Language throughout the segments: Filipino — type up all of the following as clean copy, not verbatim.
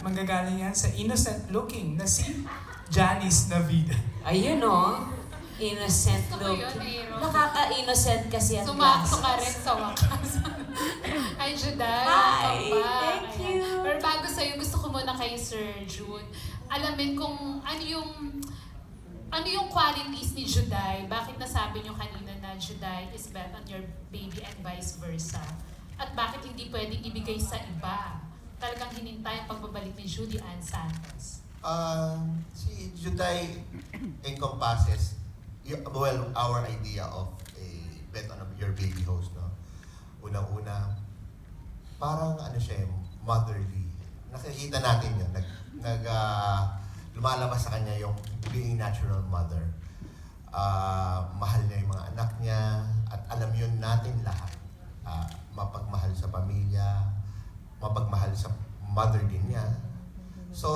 at manggagaling yan sa innocent-looking na si Janice Navida. Ayun o. Innocent Gusto ko look. yun, Mayroon. Nakaka-innocent kasi ang Sumakto ka glasses. rin sa wakas. Hi, Juday. Hi, Welcome back. thank Ayan. you. Pero bago sa'yo, gusto ko muna kay Sir June. Alamin kung ano yung qualities ni Juday. Bakit nasabi niyo kanina na Juday is bet on your baby and vice versa? At bakit hindi pwedeng ibigay sa iba? Talagang hinintay ang pagbabalik ni Judy Ann Santos. Si Juday encompasses our idea of a bet on your baby host, no? Unang-una, parang ano siya, motherly. Nakikita natin yun. Lumalabas sa kanya yung being natural mother. Mahal niya yung mga anak niya at alam yun natin lahat. Mapagmahal sa pamilya, mapagmahal sa mother din niya. So,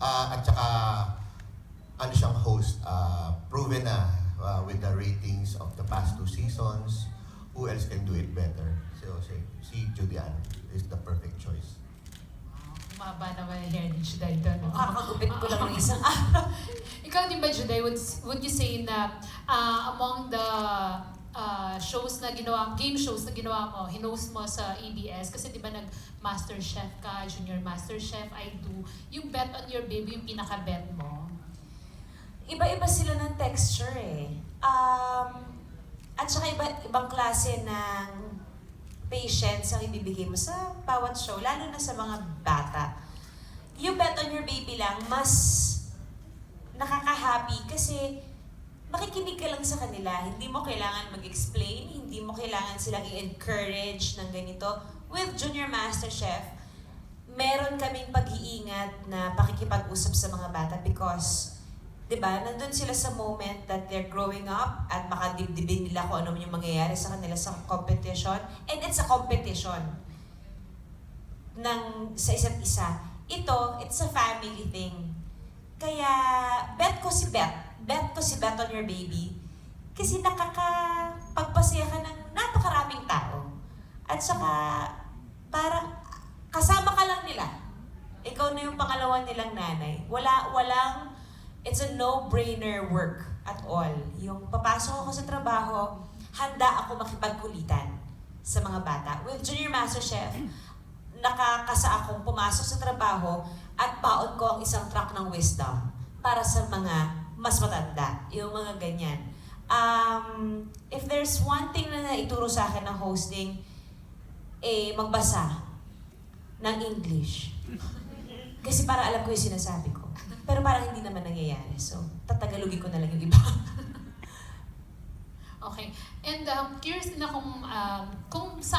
at saka, ano siyang host, proven na with the ratings of the past 2 seasons. Who else can do it better? So, si Judy Ann is the perfect choice. Umaba naman ang hair ni Juday doon. No? Kakagupit ko lang ng isang Ikaw din ba, Juday, would you say na among the game shows na ginawa mo, hinost mo sa ABS, kasi di ba nag-Master Chef ka, Junior Master Chef, I Do, yung bet on your baby, yung pinaka-bet mo? Iba-iba sila ng texture eh. At saka ibang klase ng patience ang ibibigay mo sa bawat show, lalo na sa mga bata. Yung bet on your baby lang, mas nakaka-happy kasi makikinig ka lang sa kanila. Hindi mo kailangan mag-explain, hindi mo kailangan silang i-encourage ng ganito. With Junior Master Chef, meron kaming pag-iingat na pakikipag-usap sa mga bata because, di ba, nandun sila sa moment that they're growing up at makadibdibin nila kung ano yung mangyayari sa kanila sa competition. And it's a competition sa isa't isa. It's a family thing. Kaya, bet ko si bet on your baby. Kasi nakakapagpasaya ka ng napakaraming tao. At saka, parang kasama ka lang nila. Ikaw na yung pangalawa nilang nanay. It's a no-brainer work at all. Yung papasok ako sa trabaho, handa ako makipagkulitan sa mga bata. With Junior Master Chef, nakakasa akong pumasok sa trabaho at baon ko ang isang truck ng wisdom para sa mga mas matanda. Yung mga ganyan. If there's one thing na naituro sa akin ng hosting, magbasa ng English. Kasi para alam ko yung sinasabi ko. Pero parang hindi naman nangyayari. So, tatagalogin ko na lang yung iba. Okay. And curious din ako kung sa